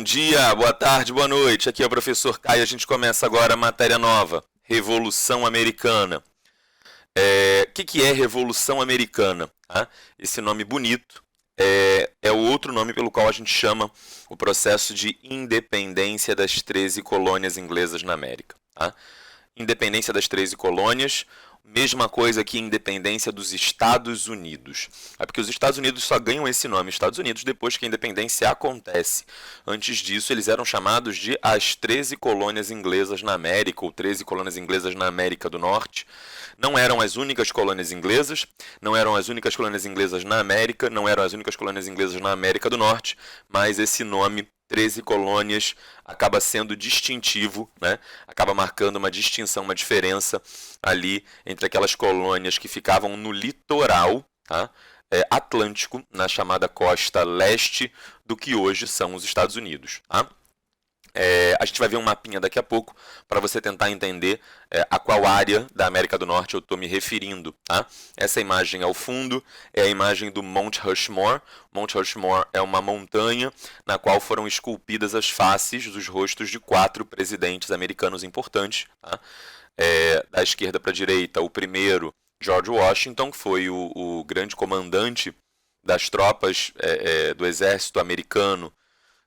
dia, boa tarde, boa noite. Aqui é o professor Caio. A gente começa agora a matéria nova, Revolução Americana. O que é Revolução Americana? Tá? Esse nome bonito é o outro nome pelo qual a gente chama o processo de independência das 13 colônias inglesas na América. Tá? Independência das 13 colônias, mesma coisa que independência dos Estados Unidos. É porque os Estados Unidos só ganham esse nome, Estados Unidos, depois que a independência acontece. Antes disso, eles eram chamados de as 13 colônias inglesas na América, ou 13 colônias inglesas na América do Norte. Não eram as únicas colônias inglesas, não eram as únicas colônias inglesas na América, não eram as únicas colônias inglesas na América do Norte, mas esse nome 13 colônias acaba sendo distintivo, né? Acaba marcando uma distinção, uma diferença ali entre aquelas colônias que ficavam no litoral, tá? Atlântico, na chamada costa leste do que hoje são os Estados Unidos. Tá? A gente vai ver um mapinha daqui a pouco para você tentar entender a qual área da América do Norte eu estou me referindo. Tá? Essa imagem ao fundo é a imagem do Monte Rushmore. Monte Rushmore é uma montanha na qual foram esculpidas as faces dos rostos de 4 presidentes americanos importantes. Tá? Da esquerda para a direita, o primeiro, George Washington, que foi o grande comandante das tropas do exército americano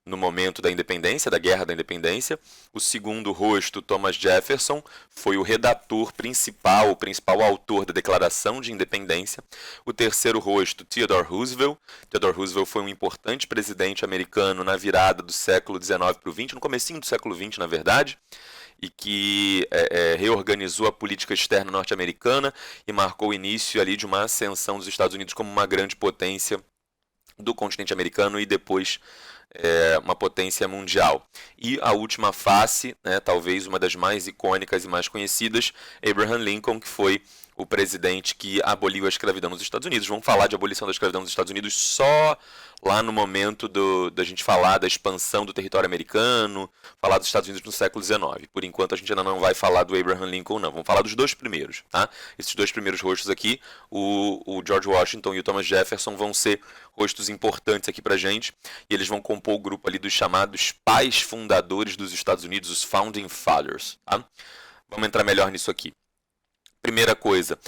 no momento da independência, da Guerra da Independência. O segundo rosto, Thomas Jefferson, foi o redator principal, o principal autor da Declaração de Independência. O terceiro rosto, Theodore Roosevelt. Theodore Roosevelt foi um importante presidente americano na virada do século XIX para o XX, no comecinho do século XX, na verdade, e que reorganizou a política externa norte-americana e marcou o início ali de uma ascensão dos Estados Unidos como uma grande potência do continente americano e depois uma potência mundial. E a última face, né, talvez uma das mais icônicas e mais conhecidas, Abraham Lincoln, que foi o presidente que aboliu a escravidão nos Estados Unidos. Vamos falar de abolição da escravidão nos Estados Unidos só lá no momento da gente falar da expansão do território americano, falar dos Estados Unidos no século XIX. Por enquanto a gente ainda não vai falar do Abraham Lincoln, não. Vamos falar dos dois primeiros. Tá? Esses dois primeiros rostos aqui, o George Washington e o Thomas Jefferson, vão ser rostos importantes aqui pra gente, e eles vão compor o grupo ali dos chamados pais fundadores dos Estados Unidos, os Founding Fathers. Tá? Vamos entrar melhor nisso aqui. Primeira coisa,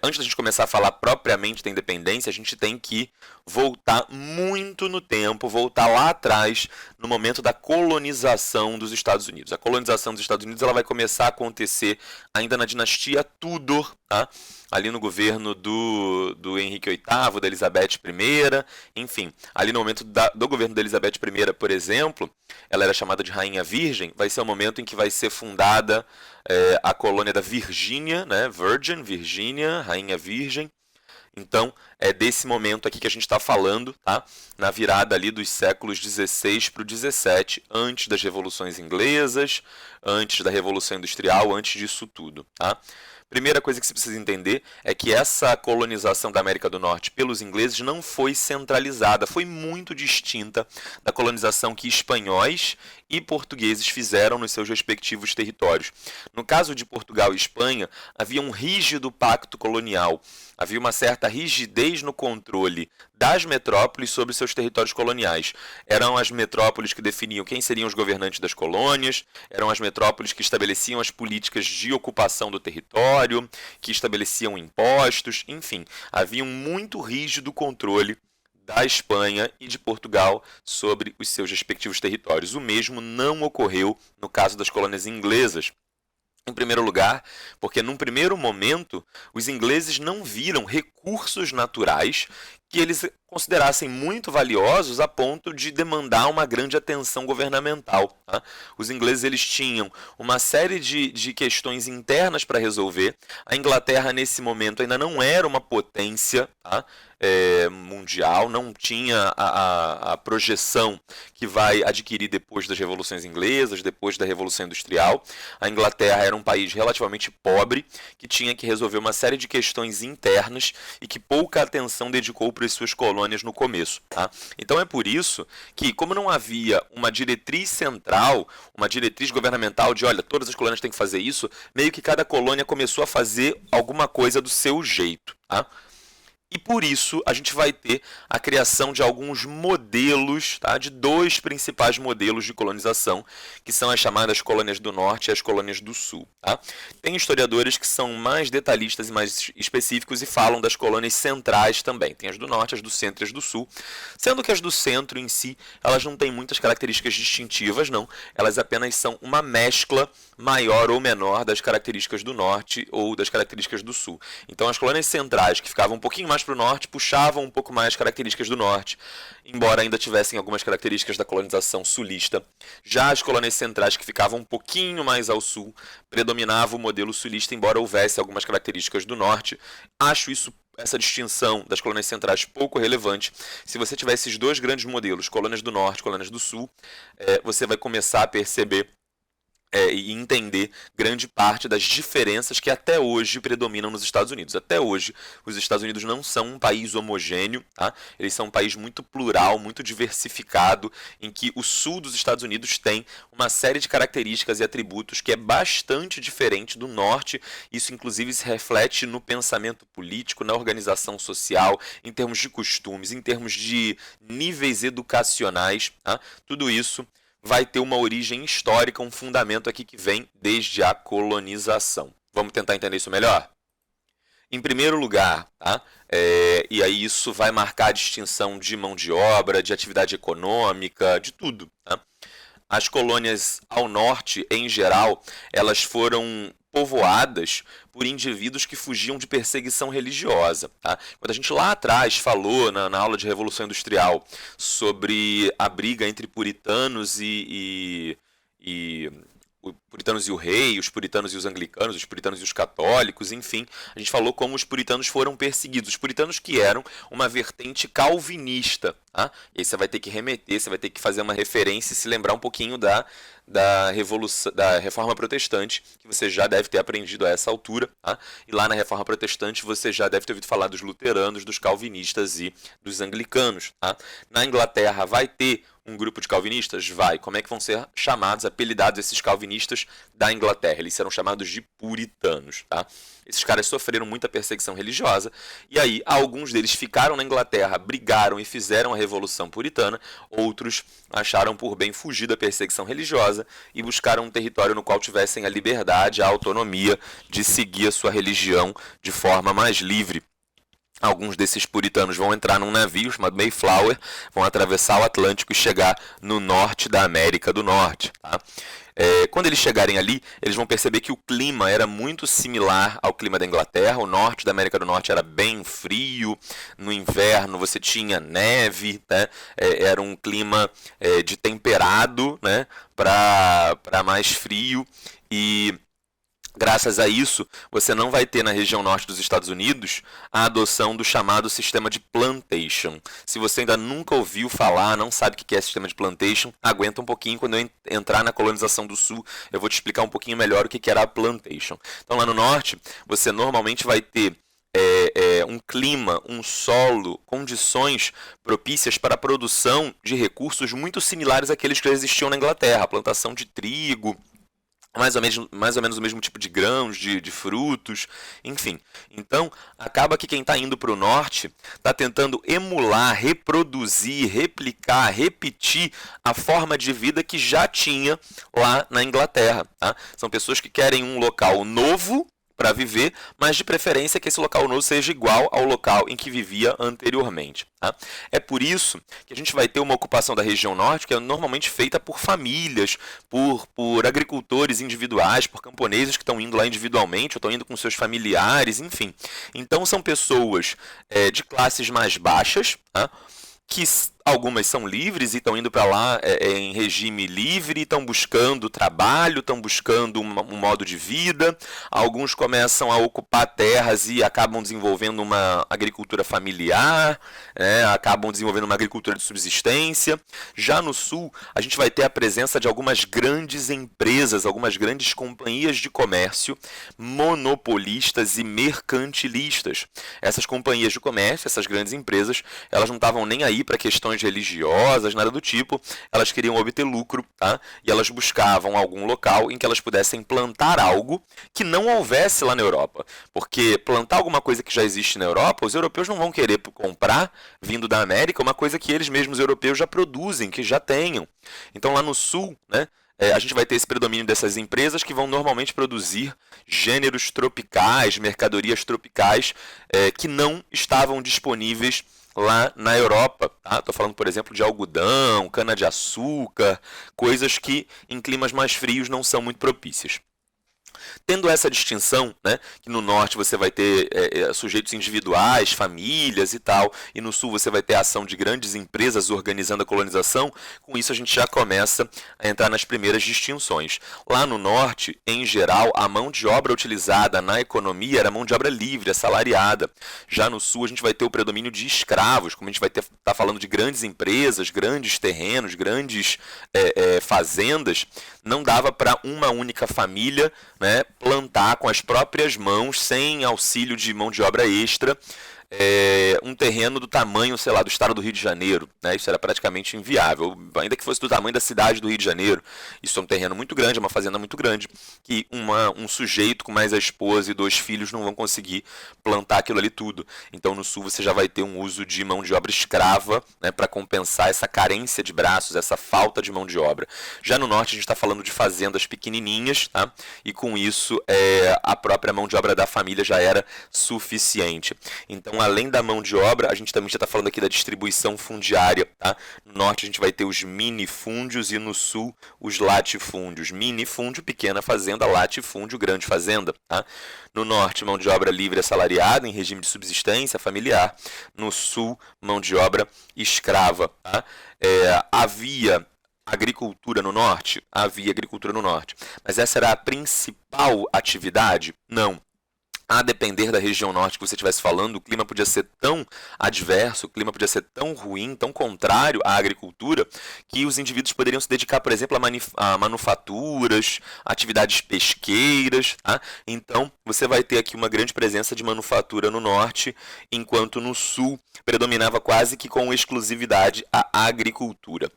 antes da gente começar a falar propriamente da independência, a gente tem que voltar muito no tempo, voltar lá atrás, no momento da colonização dos Estados Unidos. A colonização dos Estados Unidos ela vai começar a acontecer ainda na dinastia Tudor, tá? Ali no governo do Henrique VIII, da Elizabeth I, enfim, ali no momento do governo da Elizabeth I, por exemplo, ela era chamada de Rainha Virgem, vai ser o momento em que vai ser fundada a colônia da Virgínia, né? Virgínia, Rainha Virgem. Então, é desse momento aqui que a gente está falando, tá? Na virada ali dos séculos XVI para o XVII, antes das revoluções inglesas, antes da Revolução Industrial, antes disso tudo, tá? Primeira coisa que você precisa entender é que essa colonização da América do Norte pelos ingleses não foi centralizada, foi muito distinta da colonização que espanhóis e portugueses fizeram nos seus respectivos territórios. No caso de Portugal e Espanha, havia um rígido pacto colonial, havia uma certa rigidez no controle das metrópoles sobre seus territórios coloniais. Eram as metrópoles que definiam quem seriam os governantes das colônias, eram as metrópoles que estabeleciam as políticas de ocupação do território, que estabeleciam impostos, enfim, havia um muito rígido controle da Espanha e de Portugal sobre os seus respectivos territórios. O mesmo não ocorreu no caso das colônias inglesas. Em primeiro lugar, porque num primeiro momento os ingleses não viram recursos naturais que eles considerassem muito valiosos a ponto de demandar uma grande atenção governamental. Tá? Os ingleses eles tinham uma série de questões internas para resolver. A Inglaterra, nesse momento, ainda não era uma potência, tá? Mundial, não tinha a projeção que vai adquirir depois das revoluções inglesas, depois da Revolução Industrial. A Inglaterra era um país relativamente pobre, que tinha que resolver uma série de questões internas e que pouca atenção dedicou para as suas colônias no começo. Tá? Então é por isso que, como não havia uma diretriz central, uma diretriz governamental de, olha, todas as colônias têm que fazer isso, meio que cada colônia começou a fazer alguma coisa do seu jeito. Tá? E por isso a gente vai ter a criação de alguns modelos, tá? De dois principais modelos de colonização, que são as chamadas colônias do Norte e as colônias do Sul. Tá? Tem historiadores que são mais detalhistas e mais específicos e falam das colônias centrais também. Tem as do Norte, as do Centro e as do Sul, sendo que as do Centro em si, elas não têm muitas características distintivas, não. Elas apenas são uma mescla maior ou menor das características do Norte ou das características do Sul. Então as colônias centrais, que ficavam um pouquinho mais para o Norte, puxavam um pouco mais as características do Norte, embora ainda tivessem algumas características da colonização sulista. Já as colônias centrais, que ficavam um pouquinho mais ao Sul, predominava o modelo sulista, embora houvesse algumas características do Norte. Acho essa distinção das colônias centrais pouco relevante. Se você tiver esses dois grandes modelos, colônias do Norte, colônias do Sul, você vai começar a perceber e entender grande parte das diferenças que até hoje predominam nos Estados Unidos. Até hoje, os Estados Unidos não são um país homogêneo, tá? Eles são um país muito plural, muito diversificado, em que o sul dos Estados Unidos tem uma série de características e atributos que é bastante diferente do norte. Isso, inclusive, se reflete no pensamento político, na organização social, em termos de costumes, em termos de níveis educacionais, tá? Tudo isso vai ter uma origem histórica, um fundamento aqui que vem desde a colonização. Vamos tentar entender isso melhor? Em primeiro lugar, tá? E aí isso vai marcar a distinção de mão de obra, de atividade econômica, de tudo, tá? As colônias ao norte, em geral, elas foram povoadas por indivíduos que fugiam de perseguição religiosa. Tá? Quando a gente lá atrás falou, na aula de Revolução Industrial, sobre a briga entre puritanos e puritanos e o rei, os puritanos e os anglicanos, os puritanos e os católicos, enfim, a gente falou como os puritanos foram perseguidos. Os puritanos que eram uma vertente calvinista. Tá? E aí você vai ter que remeter, você vai ter que fazer uma referência e se lembrar um pouquinho da Reforma Protestante, que você já deve ter aprendido a essa altura. Tá? E lá na Reforma Protestante você já deve ter ouvido falar dos luteranos, dos calvinistas e dos anglicanos. Tá? Na Inglaterra vai ter um grupo de calvinistas? Vai. Como é que vão ser chamados, apelidados esses calvinistas da Inglaterra? Eles serão chamados de puritanos. Tá? Esses caras sofreram muita perseguição religiosa, e aí alguns deles ficaram na Inglaterra, brigaram e fizeram a Revolução Puritana, outros acharam por bem fugir da perseguição religiosa e buscaram um território no qual tivessem a liberdade, a autonomia de seguir a sua religião de forma mais livre. Alguns desses puritanos vão entrar num navio chamado Mayflower, vão atravessar o Atlântico e chegar no norte da América do Norte. Tá? Quando eles chegarem ali, eles vão perceber que o clima era muito similar ao clima da Inglaterra. O norte da América do Norte era bem frio, no inverno você tinha neve, né? Era um clima de temperado, né? para mais frio, e graças a isso, você não vai ter na região norte dos Estados Unidos a adoção do chamado sistema de plantation. Se você ainda nunca ouviu falar, não sabe o que é sistema de plantation, aguenta um pouquinho, quando eu entrar na colonização do sul, eu vou te explicar um pouquinho melhor o que era a plantation. Então lá no norte, você normalmente vai ter um clima, um solo, condições propícias para a produção de recursos muito similares àqueles que existiam na Inglaterra, a plantação de trigo, mais ou menos o mesmo tipo de grãos, de frutos, enfim. Então, acaba que quem está indo para o norte está tentando emular, reproduzir, replicar, repetir a forma de vida que já tinha lá na Inglaterra. Tá? São pessoas que querem um local novo para viver, mas de preferência que esse local novo seja igual ao local em que vivia anteriormente. Tá? É por isso que a gente vai ter uma ocupação da região norte que é normalmente feita por famílias, por agricultores individuais, por camponeses que estão indo lá individualmente, ou estão indo com seus familiares, enfim. Então são pessoas de classes mais baixas, tá? Que algumas são livres e estão indo para lá em regime livre, estão buscando trabalho, estão buscando um modo de vida. Alguns começam a ocupar terras e acabam desenvolvendo uma agricultura familiar, acabam desenvolvendo uma agricultura de subsistência. Já no sul, a gente vai ter a presença de algumas grandes empresas, algumas grandes companhias de comércio monopolistas e mercantilistas. Essas companhias de comércio, essas grandes empresas, elas não estavam nem aí para questões questões religiosas, nada do tipo. Elas queriam obter lucro, tá? E elas buscavam algum local em que elas pudessem plantar algo que não houvesse lá na Europa. Porque plantar alguma coisa que já existe na Europa, os europeus não vão querer comprar, vindo da América, uma coisa que eles mesmos europeus já produzem, que já tenham. Então lá no sul, né, a gente vai ter esse predomínio dessas empresas que vão normalmente produzir gêneros tropicais, mercadorias tropicais, que não estavam disponíveis lá na Europa. Tá? Estou falando, por exemplo, de algodão, cana-de-açúcar, coisas que em climas mais frios não são muito propícias. Tendo essa distinção, né, que no norte você vai ter sujeitos individuais, famílias e tal, e no sul você vai ter a ação de grandes empresas organizando a colonização, com isso a gente já começa a entrar nas primeiras distinções. Lá no norte, em geral, a mão de obra utilizada na economia era mão de obra livre, assalariada. Já no sul a gente vai ter o predomínio de escravos, como a gente vai estar falando de grandes empresas, grandes terrenos, grandes fazendas, não dava para uma única família, né, plantar com as próprias mãos, sem auxílio de mão de obra extra, um terreno do tamanho, sei lá, do estado do Rio de Janeiro, né? Isso era praticamente inviável, ainda que fosse do tamanho da cidade do Rio de Janeiro. Isso é um terreno muito grande, é uma fazenda muito grande, que um sujeito com mais a esposa e 2 filhos não vão conseguir plantar aquilo ali tudo. Então no sul você já vai ter um uso de mão de obra escrava, né, para compensar essa carência de braços, essa falta de mão de obra. Já no norte a gente está falando de fazendas pequenininhas, tá? E com isso a própria mão de obra da família já era suficiente. Então, além da mão de obra, a gente também já está falando aqui da distribuição fundiária. Tá? No norte a gente vai ter os minifúndios e no sul os latifúndios. Minifúndio, pequena fazenda, latifúndio, grande fazenda. Tá? No norte, mão de obra livre assalariada, em regime de subsistência familiar. No sul, mão de obra escrava. Tá? Havia agricultura no norte? Havia agricultura no norte. Mas essa era a principal atividade? Não. A depender da região norte que você estivesse falando, o clima podia ser tão adverso, o clima podia ser tão ruim, tão contrário à agricultura, que os indivíduos poderiam se dedicar, por exemplo, a manufaturas, atividades pesqueiras. Tá? Então, você vai ter aqui uma grande presença de manufatura no norte, enquanto no sul predominava quase que com exclusividade a agricultura.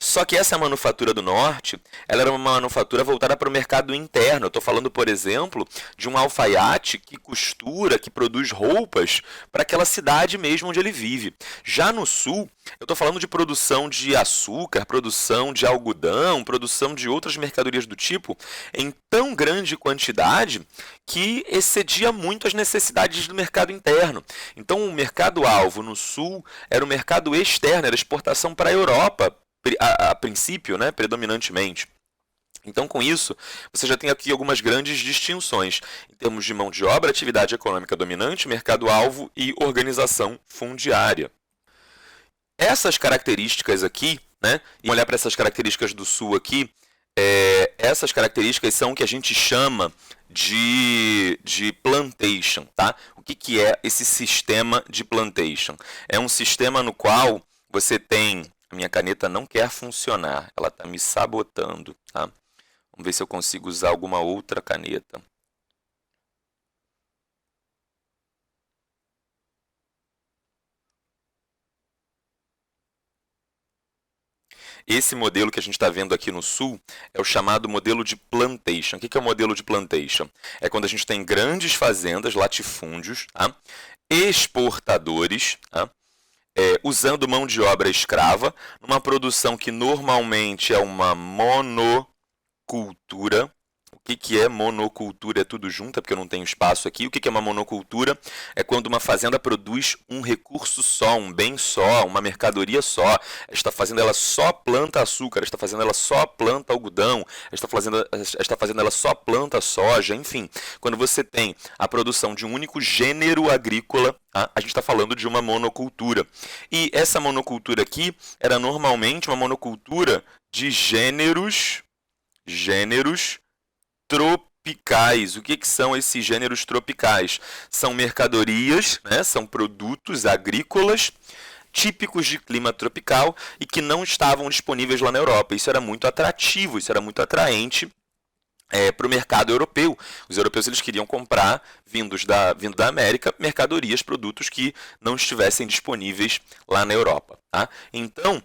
Só que essa manufatura do norte, ela era uma manufatura voltada para o mercado interno. Eu estou falando, por exemplo, de um alfaiate que costura, que produz roupas para aquela cidade mesmo onde ele vive. Já no sul, eu estou falando de produção de açúcar, produção de algodão, produção de outras mercadorias do tipo, em tão grande quantidade que excedia muito as necessidades do mercado interno. Então, o mercado-alvo no sul era o mercado externo, era exportação para a Europa, a princípio, né, predominantemente. Então, com isso, você já tem aqui algumas grandes distinções em termos de mão de obra, atividade econômica dominante, mercado-alvo e organização fundiária. Essas características aqui, né, e olhar para essas características do sul aqui, essas características são o que a gente chama de plantation. Tá? O que é esse sistema de plantation? É um sistema no qual você tem... A minha caneta não quer funcionar, ela está me sabotando. Tá? Vamos ver se eu consigo usar alguma outra caneta. Esse modelo que a gente está vendo aqui no sul é o chamado modelo de plantation. O que é o modelo de plantation? É quando a gente tem grandes fazendas, latifúndios, tá? Exportadores, tá? Usando mão de obra escrava, numa produção que normalmente é uma monocultura. O que é monocultura? É tudo junto, é porque eu não tenho espaço aqui. O que é uma monocultura? É quando uma fazenda produz um recurso só, um bem só, uma mercadoria só. Esta fazenda ela só planta açúcar, esta fazenda ela só planta algodão, esta fazenda ela só planta soja, enfim. Quando você tem a produção de um único gênero agrícola, tá? A gente está falando de uma monocultura. E essa monocultura aqui era normalmente uma monocultura de gêneros tropicais. O que são esses gêneros tropicais? São mercadorias, né? São produtos agrícolas típicos de clima tropical e que não estavam disponíveis lá na Europa. Isso era muito atrativo, isso era muito atraente para o mercado europeu. Os europeus eles queriam comprar, vindo da América, mercadorias, produtos que não estivessem disponíveis lá na Europa. Tá? Então,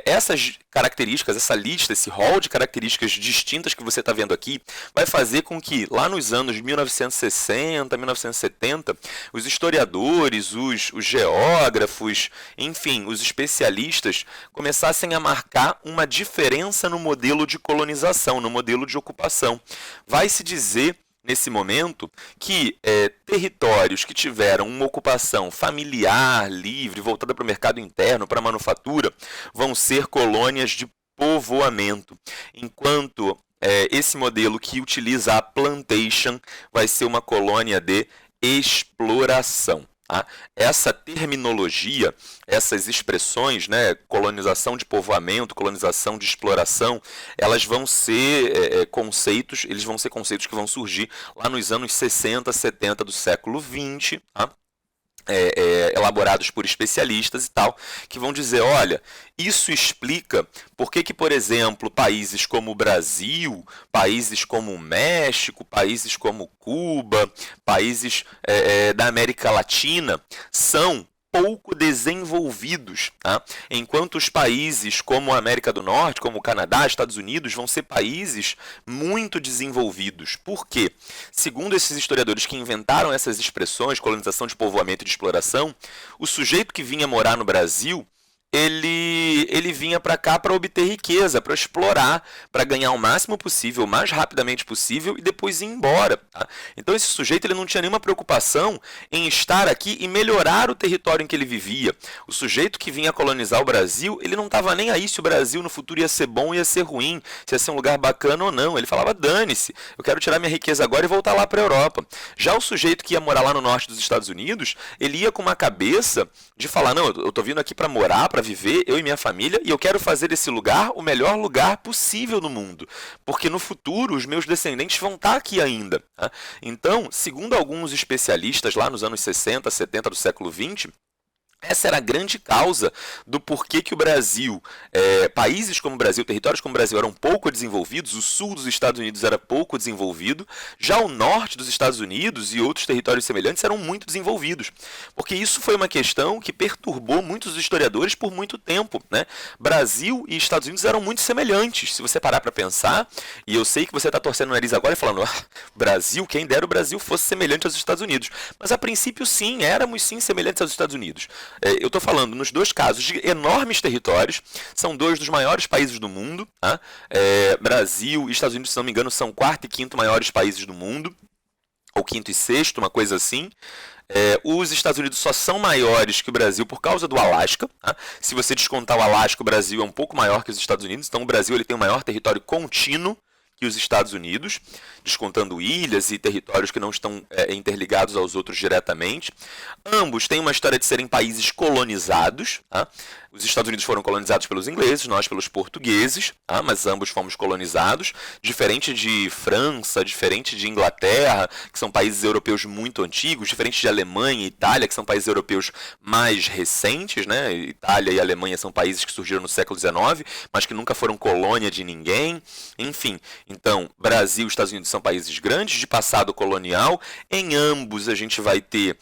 essas características, essa lista, esse rol de características distintas que você está vendo aqui, vai fazer com que lá nos anos 1960, 1970, os historiadores, os geógrafos, enfim, os especialistas começassem a marcar uma diferença no modelo de colonização, no modelo de ocupação. Vai se dizer nesse momento que territórios que tiveram uma ocupação familiar, livre, voltada para o mercado interno, para a manufatura, vão ser colônias de povoamento, enquanto esse modelo que utiliza a plantation vai ser uma colônia de exploração. Tá? Essa terminologia, essas expressões, né, colonização de povoamento, colonização de exploração, elas vão ser conceitos, eles vão ser conceitos que vão surgir lá nos anos 60, 70 do século XX, tá? Elaborados por especialistas e tal, que vão dizer, olha, isso explica por que, por exemplo, países como o Brasil, países como o México, países como Cuba, países da América Latina são pouco desenvolvidos, tá? Enquanto os países como a América do Norte, como o Canadá, Estados Unidos, vão ser países muito desenvolvidos. Por quê? Segundo esses historiadores que inventaram essas expressões, colonização de povoamento e de exploração, o sujeito que vinha morar no Brasil, ele vinha para cá para obter riqueza, para explorar, para ganhar o máximo possível, o mais rapidamente possível e depois ir embora. Tá? Então esse sujeito ele não tinha nenhuma preocupação em estar aqui e melhorar o território em que ele vivia. O sujeito que vinha colonizar o Brasil, ele não estava nem aí se o Brasil no futuro ia ser bom ou ia ser ruim, se ia ser um lugar bacana ou não. Ele falava, dane-se, eu quero tirar minha riqueza agora e voltar lá para a Europa. Já o sujeito que ia morar lá no norte dos Estados Unidos, ele ia com uma cabeça de falar, não, eu estou vindo aqui para morar, para viver, eu e minha família, e eu quero fazer desse lugar o melhor lugar possível no mundo, porque no futuro os meus descendentes vão estar aqui ainda. Tá? Então, segundo alguns especialistas lá nos anos 60, 70 do século XX, essa era a grande causa do porquê que o Brasil, países como o Brasil, territórios como o Brasil eram pouco desenvolvidos, o sul dos Estados Unidos era pouco desenvolvido, já o norte dos Estados Unidos e outros territórios semelhantes eram muito desenvolvidos. Porque isso foi uma questão que perturbou muitos historiadores por muito tempo. Né? Brasil e Estados Unidos eram muito semelhantes, se você parar para pensar, e eu sei que você está torcendo o nariz agora e falando, Brasil, quem dera o Brasil fosse semelhante aos Estados Unidos. Mas a princípio sim, éramos sim semelhantes aos Estados Unidos. Eu estou falando nos dois casos de enormes territórios, são dois dos maiores países do mundo, tá? Brasil e Estados Unidos, se não me engano, são quarto e quinto maiores países do mundo, ou quinto e sexto, uma coisa assim. Os Estados Unidos só são maiores que o Brasil por causa do Alasca. Tá? Se você descontar o Alasca, o Brasil é um pouco maior que os Estados Unidos, então o Brasil ele tem o maior território contínuo que os Estados Unidos, descontando ilhas e territórios que não estão interligados aos outros diretamente. Ambos têm uma história de serem países colonizados. Tá? Os Estados Unidos foram colonizados pelos ingleses, nós pelos portugueses, tá? Mas ambos fomos colonizados. Diferente de França, diferente de Inglaterra, que são países europeus muito antigos, diferente de Alemanha e Itália, que são países europeus mais recentes. Né? Itália e Alemanha são países que surgiram no século XIX, mas que nunca foram colônia de ninguém. Enfim, então, Brasil e Estados Unidos são países grandes, de passado colonial. Em ambos a gente vai ter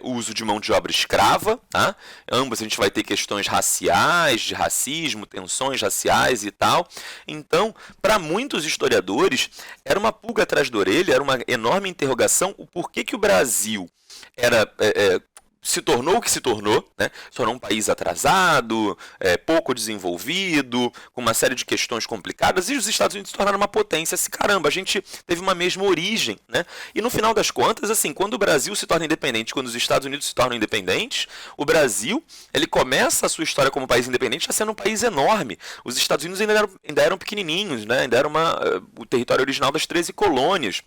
o uso de mão de obra escrava. Tá? Ambos a gente vai ter questões raciais, de racismo, tensões raciais e tal. Então, para muitos historiadores, era uma pulga atrás da orelha, era uma enorme interrogação o porquê que o Brasil se tornou o que se tornou, né? Se tornou um país atrasado, pouco desenvolvido, com uma série de questões complicadas, e os Estados Unidos se tornaram uma potência. Assim, caramba, a gente teve uma mesma origem, né? E no final das contas, assim, quando o Brasil se torna independente, quando os Estados Unidos se tornam independentes, o Brasil, ele começa a sua história como país independente já sendo um país enorme. Os Estados Unidos ainda eram pequenininhos, né? Ainda era o território original das 13 colônias.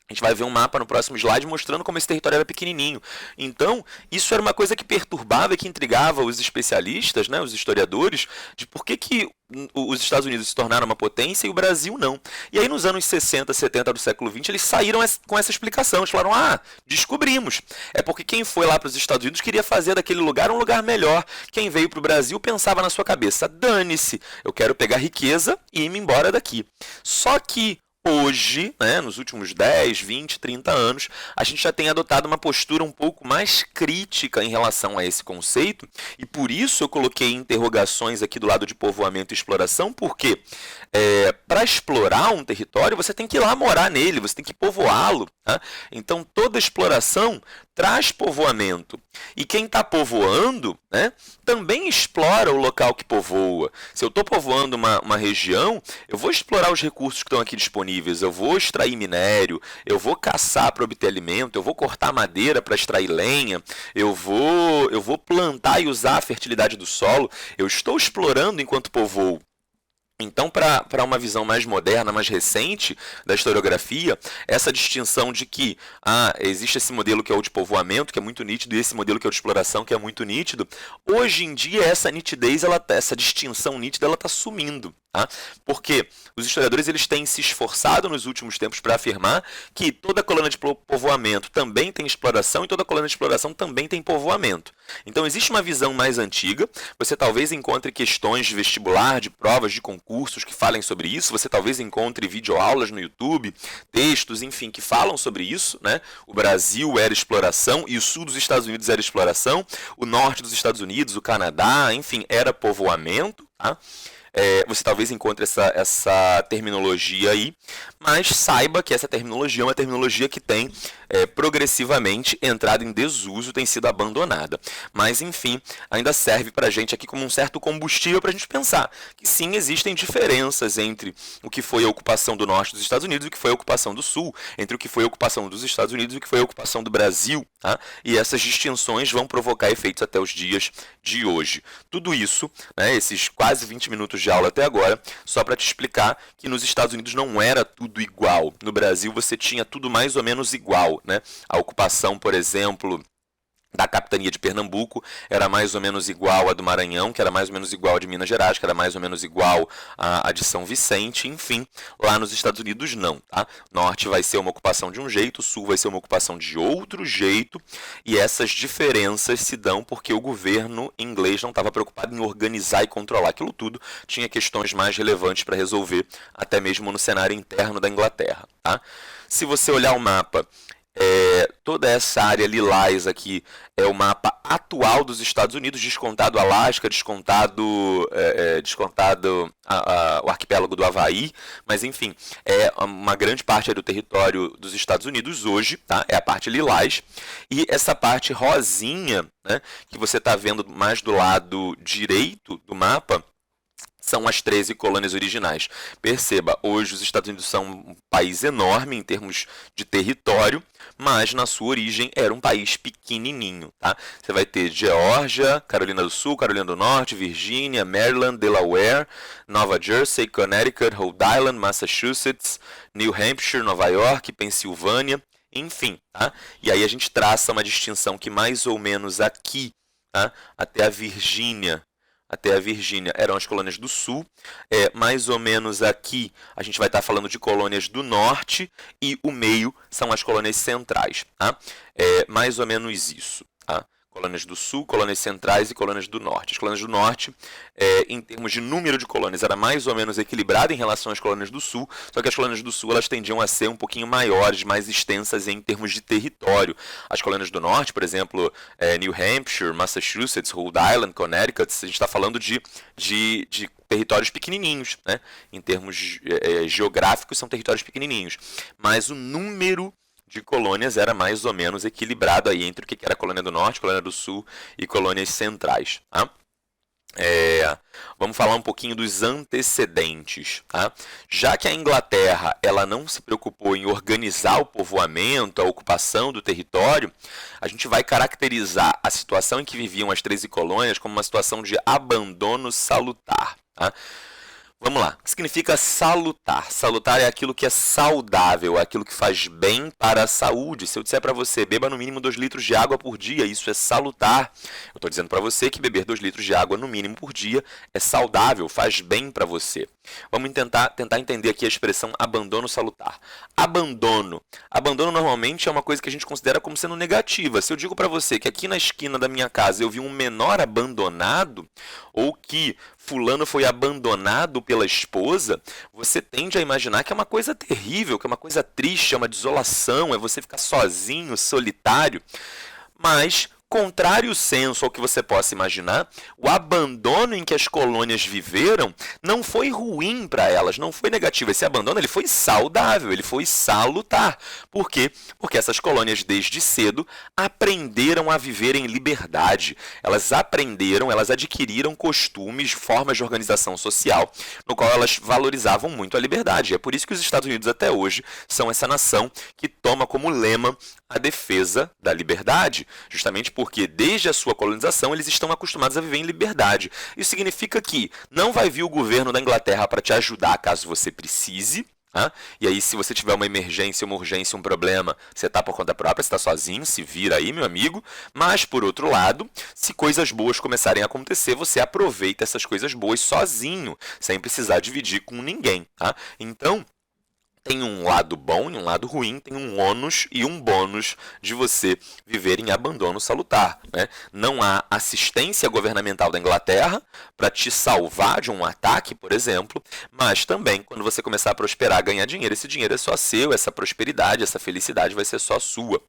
A gente vai ver um mapa no próximo slide mostrando como esse território era pequenininho. Então, isso era uma coisa que perturbava e que intrigava os especialistas, né, os historiadores, de por que os Estados Unidos se tornaram uma potência e o Brasil não. E aí, nos anos 60, 70 do século XX, eles saíram com essa explicação. Eles falaram, descobrimos. É porque quem foi lá para os Estados Unidos queria fazer daquele lugar um lugar melhor. Quem veio para o Brasil pensava na sua cabeça, dane-se, eu quero pegar riqueza e ir-me embora daqui. Só que Hoje, né, nos últimos 10, 20, 30 anos, a gente já tem adotado uma postura um pouco mais crítica em relação a esse conceito, e por isso eu coloquei interrogações aqui do lado de povoamento e exploração, porque para explorar um território, você tem que ir lá morar nele, você tem que povoá-lo. Tá? Então, toda exploração traz povoamento. E quem está povoando, né, também explora o local que povoa. Se eu estou povoando uma região, eu vou explorar os recursos que estão aqui disponíveis, eu vou extrair minério, eu vou caçar para obter alimento, eu vou cortar madeira para extrair lenha, eu vou plantar e usar a fertilidade do solo, eu estou explorando enquanto povoo. Então, para uma visão mais moderna, mais recente da historiografia, essa distinção de que existe esse modelo que é o de povoamento, que é muito nítido, e esse modelo que é o de exploração, que é muito nítido, hoje em dia essa nitidez, essa distinção nítida, ela está sumindo. Tá? Porque os historiadores eles têm se esforçado nos últimos tempos para afirmar que toda colônia de povoamento também tem exploração e toda colônia de exploração também tem povoamento. Então existe uma visão mais antiga, você talvez encontre questões de vestibular, de provas, de concursos que falem sobre isso, você talvez encontre videoaulas no YouTube, textos, enfim, que falam sobre isso. Né? O Brasil era exploração e o sul dos Estados Unidos era exploração, o norte dos Estados Unidos, o Canadá, enfim, era povoamento. Tá? Você talvez encontre essa terminologia aí, mas saiba que essa terminologia é uma terminologia que tem progressivamente entrado em desuso, tem sido abandonada. Mas, enfim, ainda serve para a gente aqui como um certo combustível para a gente pensar que sim, existem diferenças entre o que foi a ocupação do norte dos Estados Unidos e o que foi a ocupação do sul, entre o que foi a ocupação dos Estados Unidos e o que foi a ocupação do Brasil. Tá? E essas distinções vão provocar efeitos até os dias de hoje. Tudo isso, né, esses quase 20 minutos de aula até agora, só para te explicar que nos Estados Unidos não era tudo igual. No Brasil você tinha tudo mais ou menos igual. Né? A ocupação, por exemplo, da capitania de Pernambuco era mais ou menos igual à do Maranhão, que era mais ou menos igual à de Minas Gerais, que era mais ou menos igual à de São Vicente, enfim, lá nos Estados Unidos não. Tá? Norte vai ser uma ocupação de um jeito, sul vai ser uma ocupação de outro jeito, e essas diferenças se dão porque o governo inglês não estava preocupado em organizar e controlar aquilo tudo, tinha questões mais relevantes para resolver, até mesmo no cenário interno da Inglaterra. Tá? Se você olhar o mapa, toda essa área lilás aqui é o mapa atual dos Estados Unidos, descontado Alasca, descontado o arquipélago do Havaí, mas enfim, é uma grande parte do território dos Estados Unidos hoje, tá? É a parte lilás, e essa parte rosinha, né, que você está vendo mais do lado direito do mapa, são as 13 colônias originais. Perceba, hoje os Estados Unidos são um país enorme em termos de território, mas na sua origem era um país pequenininho. Tá? Você vai ter Geórgia, Carolina do Sul, Carolina do Norte, Virgínia, Maryland, Delaware, Nova Jersey, Connecticut, Rhode Island, Massachusetts, New Hampshire, Nova York, Pensilvânia, enfim. Tá? E aí a gente traça uma distinção que mais ou menos aqui, tá? Até a Virgínia eram as colônias do sul, mais ou menos aqui a gente vai estar falando de colônias do norte e o meio são as colônias centrais, tá? Mais ou menos isso, tá? Colônias do sul, colônias centrais e colônias do norte. As colônias do norte, em termos de número de colônias, era mais ou menos equilibrada em relação às colônias do sul, só que as colônias do sul elas tendiam a ser um pouquinho maiores, mais extensas em termos de território. As colônias do norte, por exemplo, New Hampshire, Massachusetts, Rhode Island, Connecticut, a gente está falando de territórios pequenininhos, né? Em termos geográficos, são territórios pequenininhos, mas o número de colônias era mais ou menos equilibrado aí entre o que era a colônia do norte, colônia do sul e colônias centrais. Tá? Vamos falar um pouquinho dos antecedentes. Tá? Já que a Inglaterra ela não se preocupou em organizar o povoamento, a ocupação do território, a gente vai caracterizar a situação em que viviam as 13 colônias como uma situação de abandono salutar. Tá? Vamos lá. O que significa salutar? Salutar é aquilo que é saudável, é aquilo que faz bem para a saúde. Se eu disser para você, beba no mínimo 2 litros de água por dia, isso é salutar. Eu estou dizendo para você que beber 2 litros de água no mínimo por dia é saudável, faz bem para você. Vamos tentar entender aqui a expressão abandono salutar. Abandono normalmente é uma coisa que a gente considera como sendo negativa. Se eu digo para você que aqui na esquina da minha casa eu vi um menor abandonado, ou que fulano foi abandonado pela esposa, você tende a imaginar que é uma coisa terrível, que é uma coisa triste, é uma desolação, é você ficar sozinho, solitário. Mas, contrário senso ao que você possa imaginar, o abandono em que as colônias viveram não foi ruim para elas, não foi negativo. Esse abandono ele foi saudável, ele foi salutar. Por quê? Porque essas colônias, desde cedo, aprenderam a viver em liberdade. Elas aprenderam, elas adquiriram costumes, formas de organização social, no qual elas valorizavam muito a liberdade. É por isso que os Estados Unidos, até hoje, são essa nação que toma como lema a defesa da liberdade, justamente porque desde a sua colonização eles estão acostumados a viver em liberdade. Isso significa que não vai vir o governo da Inglaterra para te ajudar caso você precise. E aí, se você tiver uma emergência, uma urgência, um problema, você está por conta própria, você está sozinho, se vira aí, meu amigo. Mas, por outro lado, se coisas boas começarem a acontecer, você aproveita essas coisas boas sozinho, sem precisar dividir com ninguém. Então, tem um lado bom e um lado ruim, tem um ônus e um bônus de você viver em abandono salutar. Não há assistência governamental da Inglaterra para te salvar de um ataque, por exemplo, mas também, quando você começar a prosperar, ganhar dinheiro, esse dinheiro é só seu, essa prosperidade, essa felicidade vai ser só sua.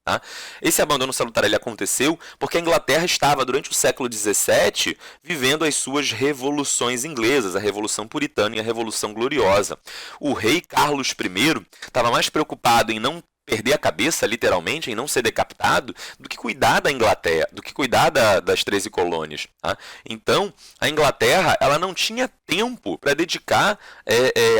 Esse abandono salutar ele aconteceu porque a Inglaterra estava, durante o século XVII, vivendo as suas revoluções inglesas, a Revolução Puritana e a Revolução Gloriosa. O rei Carlos I estava mais preocupado em não perder a cabeça, literalmente, em não ser decapitado, do que cuidar da Inglaterra, do que cuidar das 13 colônias. Então, a Inglaterra ela não tinha tempo para dedicar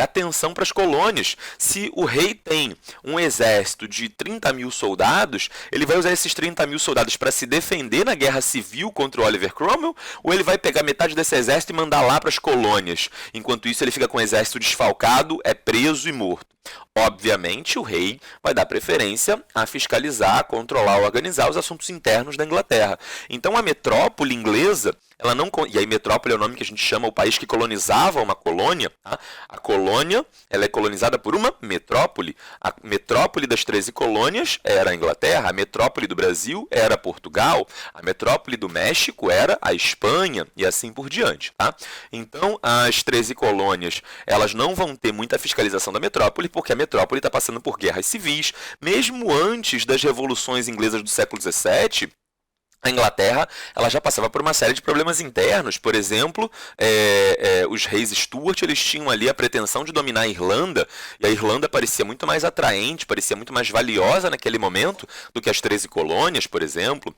atenção para as colônias. Se o rei tem um exército de 30 mil soldados, ele vai usar esses 30 mil soldados para se defender na guerra civil contra o Oliver Cromwell, ou ele vai pegar metade desse exército e mandar lá para as colônias? Enquanto isso, ele fica com o exército desfalcado, é preso e morto. Obviamente, o rei vai dar preferência a fiscalizar, controlar, organizar os assuntos internos da Inglaterra. Então, a metrópole inglesa, ela não... E aí, metrópole é o nome que a gente chama o país que colonizava uma colônia. A colônia ela é colonizada por uma metrópole. A metrópole das 13 colônias era a Inglaterra, a metrópole do Brasil era Portugal, a metrópole do México era a Espanha, e assim por diante. Então, as 13 colônias elas não vão ter muita fiscalização da metrópole, porque a metrópole está passando por guerras civis. Mesmo antes das revoluções inglesas do século XVII, a Inglaterra ela já passava por uma série de problemas internos. Por exemplo, os reis Stuart eles tinham ali a pretensão de dominar a Irlanda, e a Irlanda parecia muito mais atraente, parecia muito mais valiosa naquele momento do que as 13 colônias, por exemplo.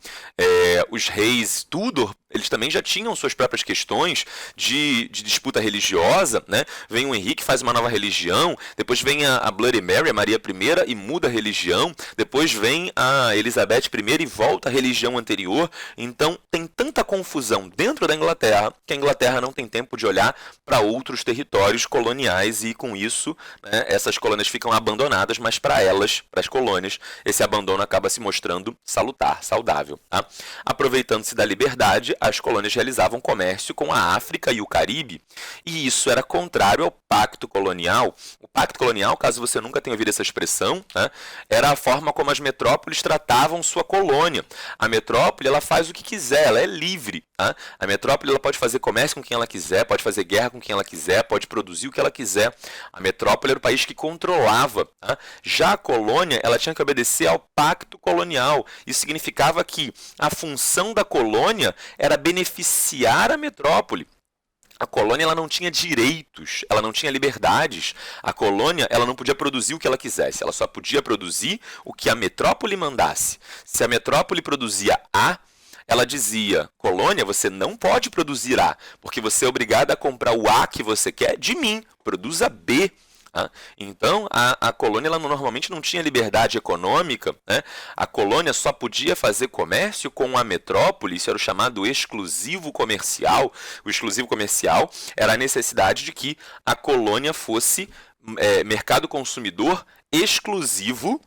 Os reis Tudor eles também já tinham suas próprias questões de disputa religiosa. Vem o Henrique, faz uma nova religião, depois vem a Bloody Mary, a Maria I, e muda a religião, depois vem a Elizabeth I e volta à religião anterior. Então, tem tanta confusão dentro da Inglaterra que a Inglaterra não tem tempo de olhar para outros territórios coloniais e, com isso, essas colônias ficam abandonadas, mas para elas, para as colônias, esse abandono acaba se mostrando salutar, saudável. Aproveitando-se da liberdade, as colônias realizavam comércio com a África e o Caribe, e isso era contrário ao Pacto Colonial. O Pacto Colonial, caso você nunca tenha ouvido essa expressão, era a forma como as metrópoles tratavam sua colônia. A metrópole ela faz o que quiser, ela é livre. A metrópole ela pode fazer comércio com quem ela quiser, pode fazer guerra com quem ela quiser, pode produzir o que ela quiser. A metrópole era o país que controlava. Já a colônia ela tinha que obedecer ao Pacto Colonial. Isso significava que a função da colônia era beneficiar a metrópole. A colônia ela não tinha direitos, ela não tinha liberdades. A colônia ela não podia produzir o que ela quisesse, ela só podia produzir o que a metrópole mandasse. Se a metrópole produzia A, ela dizia: colônia, você não pode produzir A, porque você é obrigada a comprar o A que você quer de mim, produza B. Então, a colônia ela normalmente não tinha liberdade econômica. A colônia só podia fazer comércio com a metrópole, isso era o chamado exclusivo comercial. O exclusivo comercial era a necessidade de que a colônia fosse mercado consumidor exclusivo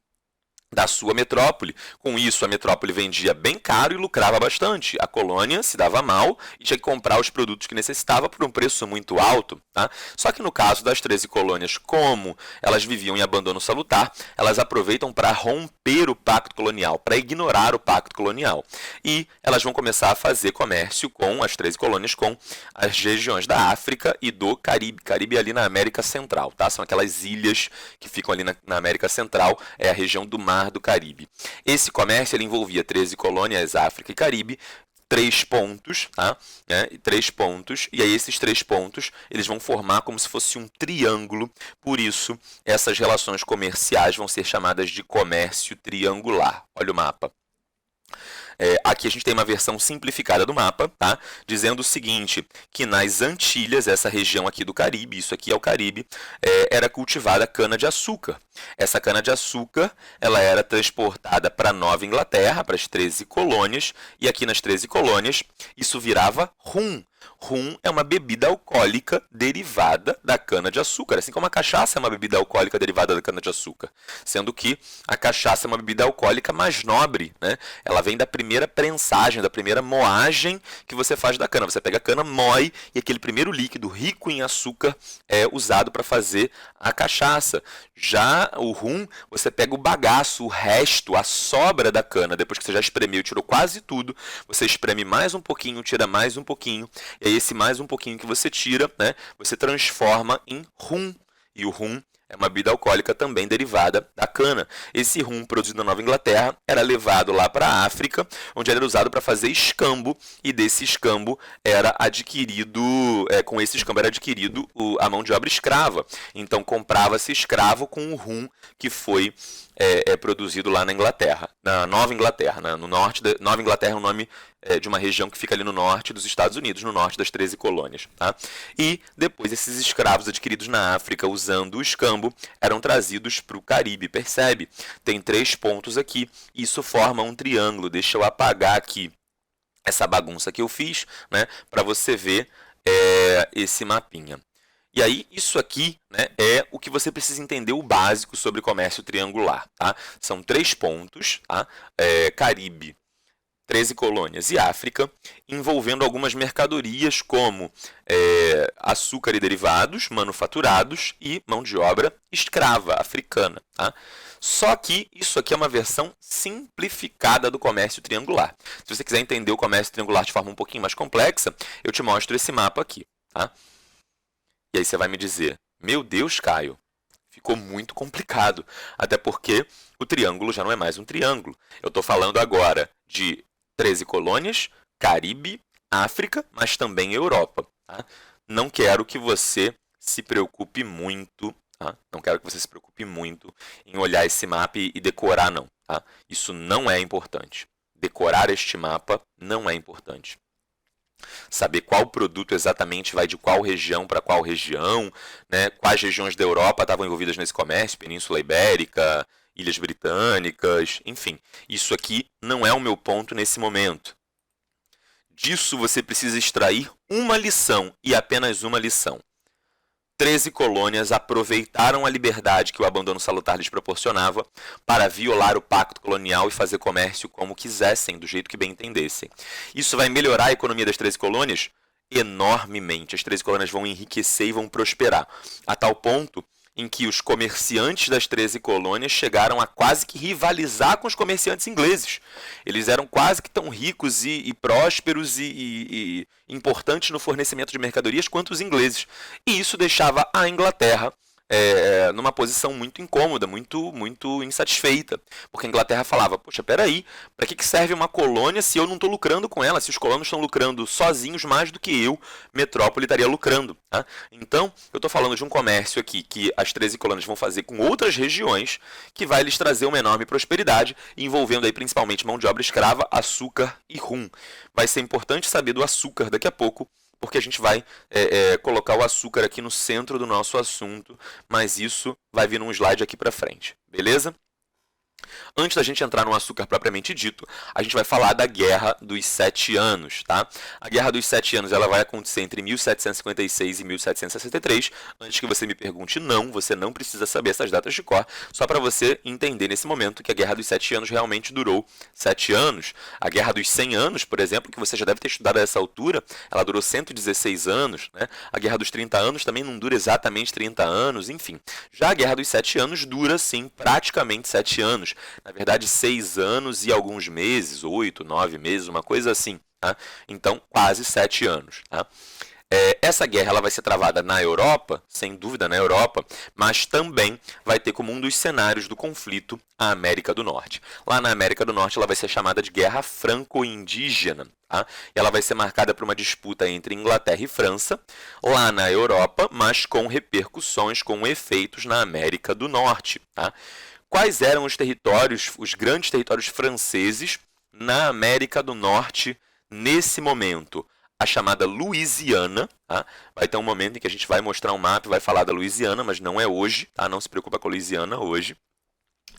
da sua metrópole. Com isso, a metrópole vendia bem caro e lucrava bastante. A colônia se dava mal e tinha que comprar os produtos que necessitava por um preço muito alto. Tá? Só que no caso das 13 colônias, como elas viviam em abandono salutar, elas aproveitam para romper o pacto colonial, para ignorar o pacto colonial. E elas vão começar a fazer comércio com as 13 colônias, com as regiões da África e do Caribe. Caribe é ali na América Central. Tá? São aquelas ilhas que ficam ali na América Central, é a região do Mar do Caribe. Esse comércio ele envolvia 13 colônias, África e Caribe, 3 pontos, tá? 3 pontos, e aí esses 3 pontos eles vão formar como se fosse um triângulo, por isso essas relações comerciais vão ser chamadas de comércio triangular. Olha o mapa. Aqui a gente tem uma versão simplificada do mapa, tá? Dizendo o seguinte, que nas Antilhas, essa região aqui do Caribe, isso aqui é o Caribe, era cultivada cana-de-açúcar. Essa cana-de-açúcar ela era transportada para Nova Inglaterra, para as 13 colônias, e aqui nas 13 colônias isso virava rum. Rum é uma bebida alcoólica derivada da cana-de-açúcar, assim como a cachaça é uma bebida alcoólica derivada da cana-de-açúcar, sendo que a cachaça é uma bebida alcoólica mais nobre, né? Ela vem da primeira prensagem, da primeira moagem que você faz da cana. Você pega a cana, moe, e aquele primeiro líquido rico em açúcar é usado para fazer a cachaça. Já o rum, você pega o bagaço, o resto, a sobra da cana, depois que você já espremeu e tirou quase tudo, você espreme mais um pouquinho, tira mais um pouquinho, e aí esse mais um pouquinho que você tira, né, você transforma em rum. E o rum é uma bebida alcoólica também derivada da cana. Esse rum produzido na Nova Inglaterra era levado lá para a África, onde era usado para fazer escambo, e desse escambo era adquirido, com esse escambo era adquirido a mão de obra escrava. Então comprava-se escravo com o rum que foi produzido lá na Inglaterra, na Nova Inglaterra, no norte. Nova Inglaterra é o nome de uma região que fica ali no norte dos Estados Unidos, no norte das 13 colônias. Tá? E depois esses escravos adquiridos na África usando o escambo eram trazidos para o Caribe. Percebe? Tem 3 pontos aqui, isso forma um triângulo. Deixa eu apagar aqui essa bagunça que eu fiz, né, para você ver esse mapinha. E aí, isso aqui, né, é o que você precisa entender, o básico sobre comércio triangular. Tá? São 3 pontos, tá? Caribe, 13 colônias e África, envolvendo algumas mercadorias como açúcar e derivados, manufaturados e mão de obra escrava africana. Tá? Só que isso aqui é uma versão simplificada do comércio triangular. Se você quiser entender o comércio triangular de forma um pouquinho mais complexa, eu te mostro esse mapa aqui. Tá? E aí você vai me dizer, meu Deus, Caio, ficou muito complicado. Até porque o triângulo já não é mais um triângulo. Eu estou falando agora de 13 colônias, Caribe, África, mas também Europa. Tá? Não quero que você se preocupe muito, tá? Não quero que você se preocupe muito em olhar esse mapa e decorar, não. Tá? Isso não é importante. Decorar este mapa não é importante. Saber qual produto exatamente vai de qual região para qual região, né? Quais regiões da Europa estavam envolvidas nesse comércio, Península Ibérica, Ilhas Britânicas, enfim. Isso aqui não é o meu ponto nesse momento. Disso você precisa extrair uma lição, e apenas uma lição. 13 colônias aproveitaram a liberdade que o abandono salutar lhes proporcionava para violar o pacto colonial e fazer comércio como quisessem, do jeito que bem entendessem. Isso vai melhorar a economia das 13 colônias? Enormemente. As 13 colônias vão enriquecer e vão prosperar, a tal ponto em que os comerciantes das 13 colônias chegaram a quase que rivalizar com os comerciantes ingleses. Eles eram quase que tão ricos e prósperos e importantes no fornecimento de mercadorias quanto os ingleses. E isso deixava a Inglaterra numa posição muito incômoda, muito insatisfeita. Porque a Inglaterra falava, poxa, peraí, para que serve uma colônia se eu não estou lucrando com ela? Se os colonos estão lucrando sozinhos mais do que eu, metrópole, estaria lucrando. Tá? Então, eu estou falando de um comércio aqui que as 13 colônias vão fazer com outras regiões, que vai lhes trazer uma enorme prosperidade, envolvendo aí principalmente mão de obra escrava, açúcar e rum. Vai ser importante saber do açúcar daqui a pouco, porque a gente vai colocar o açúcar aqui no centro do nosso assunto, mas isso vai vir num slide aqui para frente, beleza? Antes da gente entrar no açúcar propriamente dito, a gente vai falar da Guerra dos 7 Anos, tá? A Guerra dos 7 Anos ela vai acontecer entre 1756 e 1763. Antes que você me pergunte, não, você não precisa saber essas datas de cor, só para você entender nesse momento que a Guerra dos 7 Anos realmente durou 7 anos. A Guerra dos 100 Anos, por exemplo, que você já deve ter estudado a essa altura, ela durou 116 anos, né? A Guerra dos 30 Anos também não dura exatamente 30 anos, enfim. Já a Guerra dos 7 Anos dura, sim, praticamente 7 anos. Na verdade, 6 anos e alguns meses, 8, 9 meses, uma coisa assim. Tá? Então, quase 7 anos. Tá? Essa guerra ela vai ser travada na Europa, sem dúvida na Europa, mas também vai ter como um dos cenários do conflito a América do Norte. Lá na América do Norte ela vai ser chamada de Guerra Franco-Indígena. Tá? Ela vai ser marcada por uma disputa entre Inglaterra e França, lá na Europa, mas com repercussões, com efeitos na América do Norte. Tá? Quais eram os territórios, os grandes territórios franceses na América do Norte nesse momento? A chamada Louisiana, tá? Vai ter um momento em que a gente vai mostrar um mapa e vai falar da Louisiana, mas não é hoje, tá? Não se preocupa com a Louisiana hoje.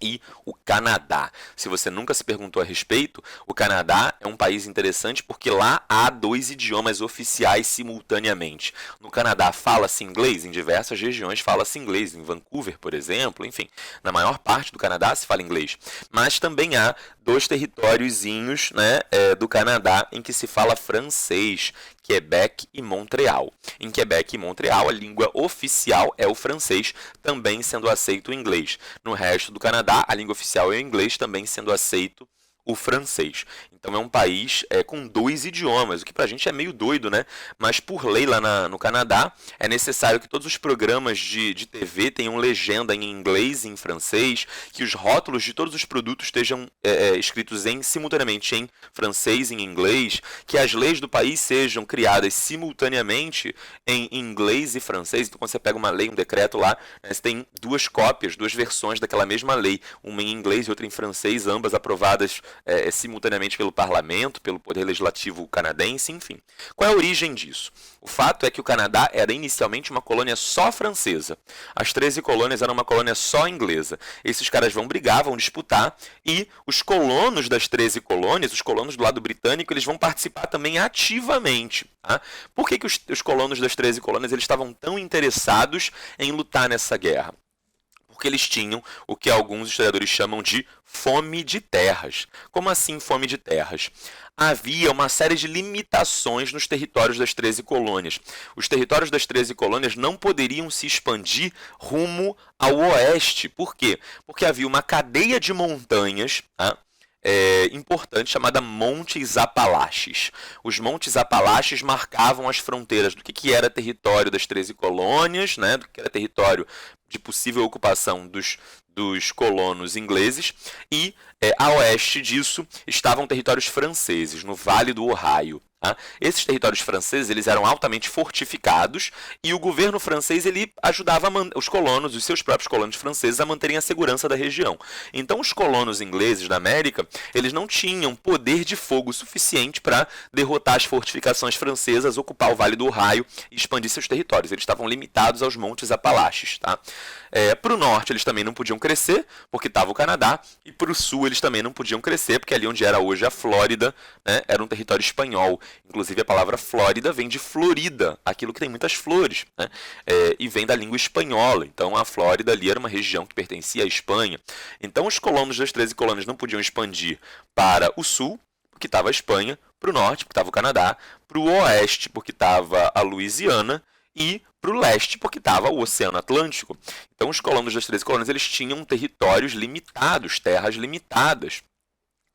E o Canadá. Se você nunca se perguntou a respeito, o Canadá é um país interessante porque lá há 2 idiomas oficiais simultaneamente. No Canadá fala-se inglês, em diversas regiões fala-se inglês, em Vancouver, por exemplo, enfim, na maior parte do Canadá se fala inglês. Mas também há 2 territóriozinhos, né, do Canadá em que se fala francês, Quebec e Montreal. Em Quebec e Montreal, a língua oficial é o francês, também sendo aceito o inglês. No resto do Canadá, a língua oficial é o inglês, também sendo aceito o francês. Então é um país com 2 idiomas, o que pra gente é meio doido, né? Mas por lei lá no Canadá, é necessário que todos os programas de TV tenham legenda em inglês e em francês, que os rótulos de todos os produtos estejam escritos simultaneamente em francês e em inglês, que as leis do país sejam criadas simultaneamente em inglês e francês. Então quando você pega uma lei, um decreto lá, né, você tem 2 cópias, 2 versões daquela mesma lei, uma em inglês e outra em francês, ambas aprovadas simultaneamente pelo parlamento, pelo poder legislativo canadense, enfim. Qual é a origem disso? O fato é que o Canadá era inicialmente uma colônia só francesa. As 13 colônias eram uma colônia só inglesa. Esses caras vão brigar, vão disputar, e os colonos das 13 colônias, os colonos do lado britânico, eles vão participar também ativamente. Tá? Por que os colonos das 13 colônias eles estavam tão interessados em lutar nessa guerra? Porque eles tinham o que alguns historiadores chamam de fome de terras. Como assim fome de terras? Havia uma série de limitações nos territórios das 13 colônias. Os territórios das 13 colônias não poderiam se expandir rumo ao oeste. Por quê? Porque havia uma cadeia de montanhas, tá? Importante chamada Montes Apalaches. Os Montes Apalaches marcavam as fronteiras do que era território das 13 colônias, né, do que era território de possível ocupação dos colonos ingleses, e a oeste disso estavam territórios franceses, no Vale do Ohio. Tá? Esses territórios franceses eles eram altamente fortificados e o governo francês ele ajudava os colonos, os seus próprios colonos franceses, a manterem a segurança da região. Então os colonos ingleses da América eles não tinham poder de fogo suficiente para derrotar as fortificações francesas, ocupar o Vale do Ohio e expandir seus territórios. Eles estavam limitados aos Montes Apalaches. Tá? Para o norte eles também não podiam crescer, porque estava o Canadá, e para o sul eles também não podiam crescer, porque ali onde era hoje a Flórida, né, era um território espanhol. Inclusive a palavra Flórida vem de Florida, aquilo que tem muitas flores, né, e vem da língua espanhola. Então a Flórida ali era uma região que pertencia à Espanha. Então os colonos das 13 colônias não podiam expandir para o sul, porque estava a Espanha, para o norte, porque estava o Canadá, para o oeste, porque estava a Louisiana, e para o leste, porque estava o Oceano Atlântico. Então, os colonos das 13 colônias eles tinham territórios limitados, terras limitadas.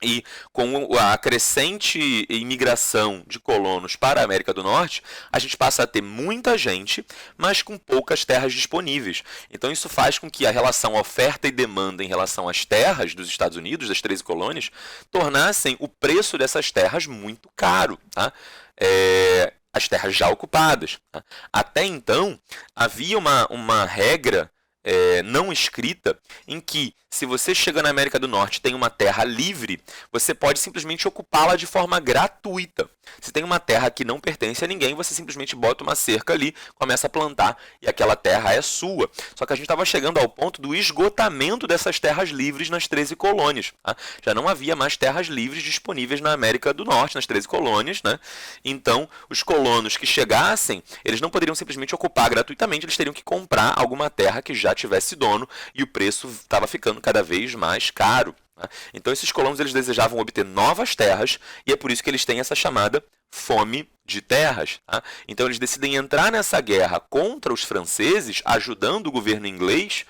E com a crescente imigração de colonos para a América do Norte, a gente passa a ter muita gente, mas com poucas terras disponíveis. Então isso faz com que a relação oferta e demanda em relação às terras dos Estados Unidos, das 13 colônias, tornassem o preço dessas terras muito caro. Tá? As terras já ocupadas. Tá? Até então, havia uma regra não escrita em que se você chega na América do Norte e tem uma terra livre, você pode simplesmente ocupá-la de forma gratuita. Se tem uma terra que não pertence a ninguém, você simplesmente bota uma cerca ali, começa a plantar e aquela terra é sua. Só que a gente estava chegando ao ponto do esgotamento dessas terras livres nas 13 colônias. Tá? Já não havia mais terras livres disponíveis na América do Norte, nas 13 colônias, né? Então, os colonos que chegassem, eles não poderiam simplesmente ocupar gratuitamente, eles teriam que comprar alguma terra que já tivesse dono e o preço estava ficando cada vez mais caro. Tá? Então, esses colonos eles desejavam obter novas terras e é por isso que eles têm essa chamada fome de terras. Tá? Então, eles decidem entrar nessa guerra contra os franceses, ajudando o governo inglês.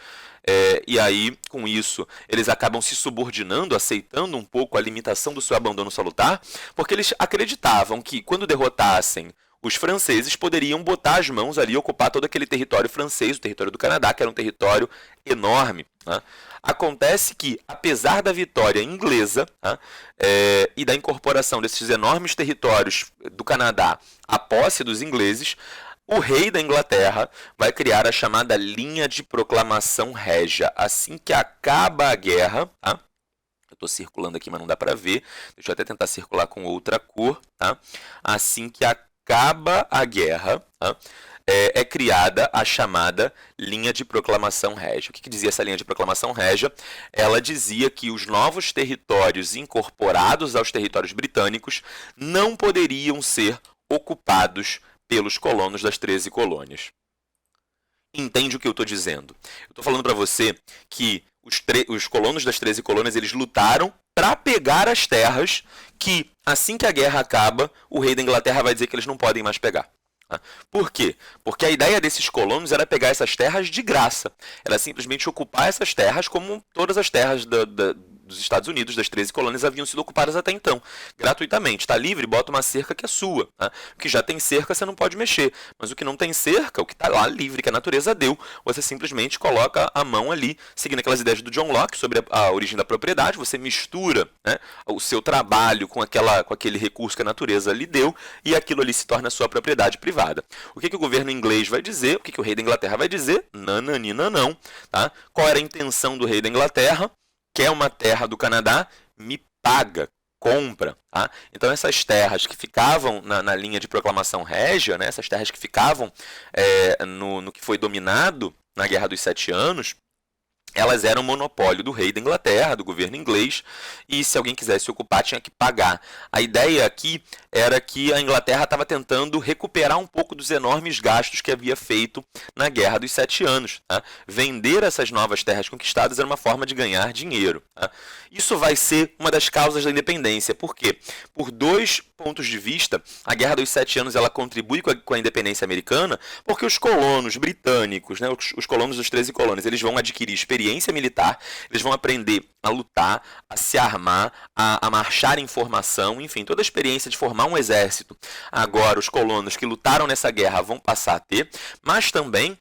E aí, com isso, eles acabam se subordinando, aceitando um pouco a limitação do seu abandono salutar, porque eles acreditavam que, quando derrotassem os franceses, poderiam botar as mãos ali e ocupar todo aquele território francês, o território do Canadá, que era um território enorme. Tá? Acontece que, apesar da vitória inglesa, tá, e da incorporação desses enormes territórios do Canadá à posse dos ingleses, o rei da Inglaterra vai criar a chamada linha de proclamação régia. Assim que acaba a guerra, tá? Eu estou circulando aqui, mas não dá para ver. Deixa eu até tentar circular com outra cor. Tá? Assim que acaba a guerra, tá? É criada a chamada linha de proclamação régia. O que dizia essa linha de proclamação régia? Ela dizia que os novos territórios incorporados aos territórios britânicos não poderiam ser ocupados pelos colonos das 13 colônias. Entende o que eu estou dizendo? Eu estou falando para você que os colonos das 13 colônias eles lutaram para pegar as terras que, assim que a guerra acaba, o rei da Inglaterra vai dizer que eles não podem mais pegar. Por quê? Porque a ideia desses colonos era pegar essas terras de graça. Era simplesmente ocupar essas terras como todas as terras dos Estados Unidos, das 13 colônias, haviam sido ocupadas até então, gratuitamente. Está livre, bota uma cerca que é sua. Tá? O que já tem cerca, você não pode mexer. Mas o que não tem cerca, o que está lá livre, que a natureza deu, você simplesmente coloca a mão ali, seguindo aquelas ideias do John Locke sobre a origem da propriedade, você mistura, né, o seu trabalho com aquele recurso que a natureza lhe deu, e aquilo ali se torna a sua propriedade privada. O que o governo inglês vai dizer? O que o rei da Inglaterra vai dizer? Nananina não. Tá? Qual era a intenção do rei da Inglaterra? Quer uma terra do Canadá? Me paga, compra. Tá? Então essas terras que ficavam na linha de proclamação régia, né, essas terras que ficavam no que foi dominado na Guerra dos 7 Anos, elas eram monopólio do rei da Inglaterra, do governo inglês, e se alguém quisesse ocupar tinha que pagar. A ideia aqui era que a Inglaterra estava tentando recuperar um pouco dos enormes gastos que havia feito na Guerra dos 7 Anos. Tá? Vender essas novas terras conquistadas era uma forma de ganhar dinheiro. Tá? Isso vai ser uma das causas da independência. Por quê? Por 2 pontos de vista, a Guerra dos 7 Anos ela contribui com a independência americana, porque os colonos britânicos, né, os colonos das 13 colônias, eles vão adquirir experiência militar, eles vão aprender a lutar, a se armar, a marchar em formação, enfim, toda a experiência de formar um exército. Agora, os colonos que lutaram nessa guerra vão passar a ter, mas também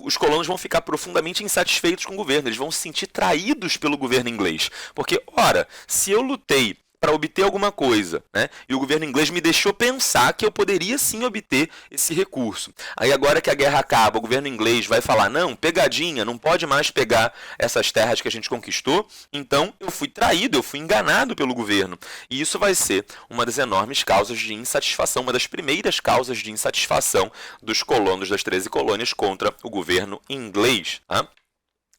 os colonos vão ficar profundamente insatisfeitos com o governo, eles vão se sentir traídos pelo governo inglês. Porque, ora, se eu lutei para obter alguma coisa, né? E o governo inglês me deixou pensar que eu poderia sim obter esse recurso. Aí agora que a guerra acaba, o governo inglês vai falar, não, pegadinha, não pode mais pegar essas terras que a gente conquistou, então eu fui traído, eu fui enganado pelo governo. E isso vai ser uma das enormes causas de insatisfação, uma das primeiras causas de insatisfação dos colonos das 13 colônias contra o governo inglês. Tá?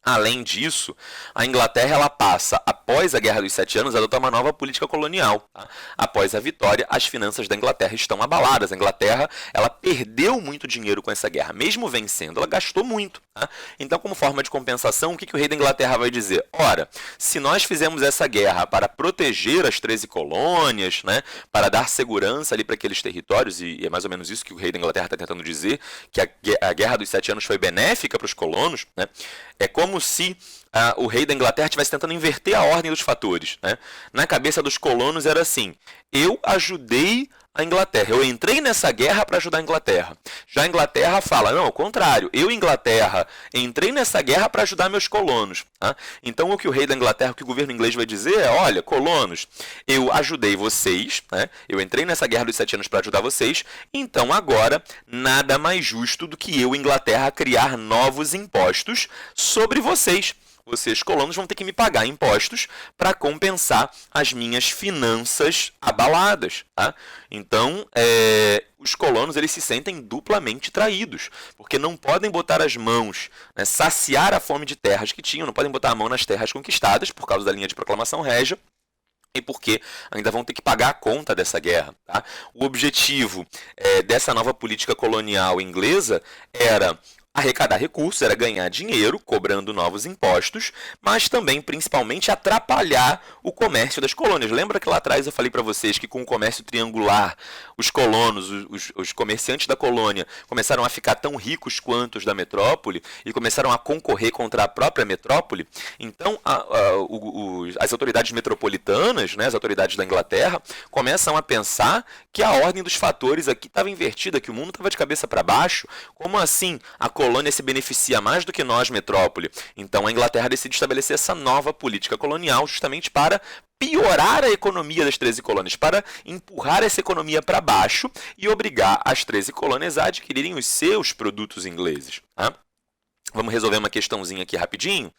Além disso, a Inglaterra ela passa, após a Guerra dos 7 Anos, a adotar uma nova política colonial. Tá? Após a vitória, as finanças da Inglaterra estão abaladas. A Inglaterra ela perdeu muito dinheiro com essa guerra. Mesmo vencendo, ela gastou muito. Tá? Então, como forma de compensação, o que o rei da Inglaterra vai dizer? Ora, se nós fizemos essa guerra para proteger as 13 colônias, né, para dar segurança ali para aqueles territórios, e é mais ou menos isso que o rei da Inglaterra está tentando dizer, que a Guerra dos 7 Anos foi benéfica para os colonos, né? É como se o rei da Inglaterra estivesse tentando inverter a ordem dos fatores. Né? Na cabeça dos colonos era assim, eu ajudei a Inglaterra, eu entrei nessa guerra para ajudar a Inglaterra. Já a Inglaterra fala, não, ao contrário, eu, Inglaterra, entrei nessa guerra para ajudar meus colonos. Tá? Então o que o rei da Inglaterra, o que o governo inglês vai dizer é, olha, colonos, eu ajudei vocês, né? Eu entrei nessa Guerra dos 7 Anos para ajudar vocês, então agora nada mais justo do que eu, Inglaterra, criar novos impostos sobre vocês. vocês colonos vão ter que me pagar impostos para compensar as minhas finanças abaladas. Tá? Então, os colonos eles se sentem duplamente traídos, porque não podem botar as mãos, né, saciar a fome de terras que tinham, não podem botar a mão nas terras conquistadas por causa da linha de proclamação régia, e porque ainda vão ter que pagar a conta dessa guerra. Tá? O objetivo dessa nova política colonial inglesa era arrecadar recursos, era ganhar dinheiro, cobrando novos impostos, mas também, principalmente, atrapalhar o comércio das colônias. Lembra que lá atrás eu falei para vocês que com o comércio triangular, os colonos, os comerciantes da colônia, começaram a ficar tão ricos quanto os da metrópole e começaram a concorrer contra a própria metrópole? Então, as autoridades metropolitanas, né, as autoridades da Inglaterra, começam a pensar que a ordem dos fatores aqui estava invertida, que o mundo estava de cabeça para baixo. Como assim a colônia se beneficia mais do que nós, metrópole? Então a Inglaterra decide estabelecer essa nova política colonial justamente para piorar a economia das 13 colônias, para empurrar essa economia para baixo e obrigar as 13 colônias a adquirirem os seus produtos ingleses. Tá? Vamos resolver uma questãozinha aqui rapidinho.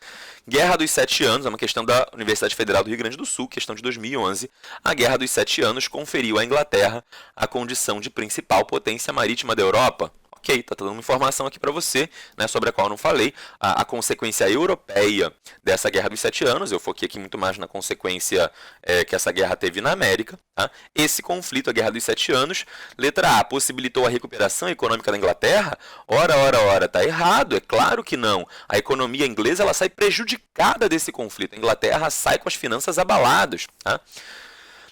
Guerra dos 7 anos, é uma questão da Universidade Federal do Rio Grande do Sul, questão de 2011. A Guerra dos 7 anos conferiu à Inglaterra a condição de principal potência marítima da Europa. Ok, tá dando uma informação aqui para você, né, sobre a qual eu não falei. A consequência europeia dessa Guerra dos 7 anos, eu foquei aqui muito mais na consequência que essa guerra teve na América. Tá? Esse conflito, a Guerra dos 7 anos, letra A, possibilitou a recuperação econômica da Inglaterra? Ora, tá errado, é claro que não. A economia inglesa ela sai prejudicada desse conflito. A Inglaterra sai com as finanças abaladas. Tá?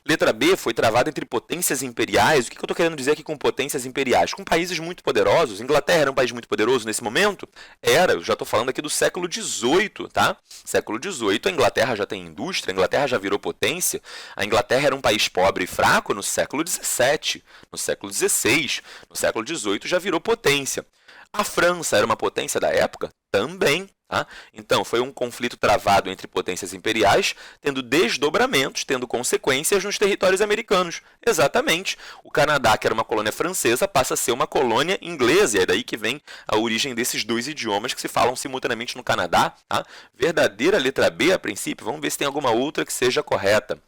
Letra B, foi travada entre potências imperiais. O que eu estou querendo dizer aqui com potências imperiais? Com países muito poderosos. Inglaterra era um país muito poderoso nesse momento? Era, eu já estou falando aqui do século XVIII, tá? Século XVIII, a Inglaterra já tem indústria, a Inglaterra já virou potência. A Inglaterra era um país pobre e fraco no século XVII, no século XVI, no século XVIII já virou potência. A França era uma potência da época? Também. Tá? Então, foi um conflito travado entre potências imperiais, tendo desdobramentos, tendo consequências nos territórios americanos. Exatamente. O Canadá, que era uma colônia francesa, passa a ser uma colônia inglesa. E é daí que vem a origem desses dois idiomas que se falam simultaneamente no Canadá. Tá? Verdadeira letra B, a princípio. Vamos ver se tem alguma outra que seja correta.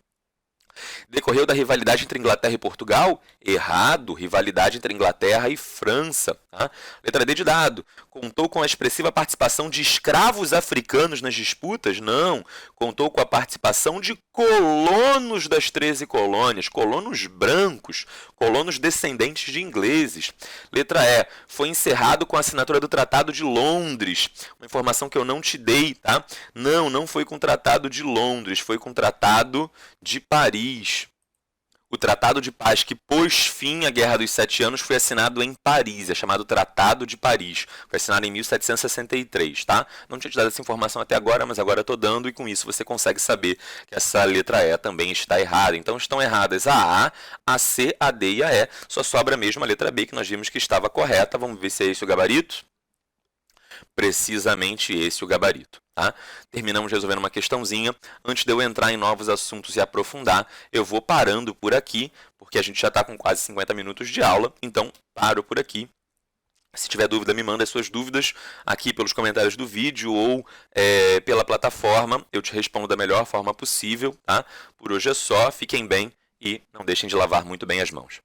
Decorreu da rivalidade entre Inglaterra e Portugal? Errado. Rivalidade entre Inglaterra e França. Tá? Letra D de dado. Contou com a expressiva participação de escravos africanos nas disputas? Não. Contou com a participação de colonos das 13 colônias, colonos brancos, colonos descendentes de ingleses. Letra E. Foi encerrado com a assinatura do Tratado de Londres. Uma informação que eu não te dei, tá? Não foi com o Tratado de Londres, foi com o Tratado de Paris. O Tratado de Paz que pôs fim à Guerra dos 7 anos foi assinado em Paris, é chamado Tratado de Paris. Foi assinado em 1763, tá? Não tinha te dado essa informação até agora, mas agora eu estou dando e com isso você consegue saber que essa letra E também está errada. Então estão erradas a C, a D e a E. Só sobra mesmo a letra B que nós vimos que estava correta. Vamos ver se é esse o gabarito. Precisamente esse o gabarito. Tá? Terminamos resolvendo uma questãozinha. Antes de eu entrar em novos assuntos e aprofundar, eu vou parando por aqui, porque a gente já está com quase 50 minutos de aula, então paro por aqui. Se tiver dúvida, me manda as suas dúvidas aqui pelos comentários do vídeo ou pela plataforma. Eu te respondo da melhor forma possível. Tá? Por hoje é só, fiquem bem e não deixem de lavar muito bem as mãos.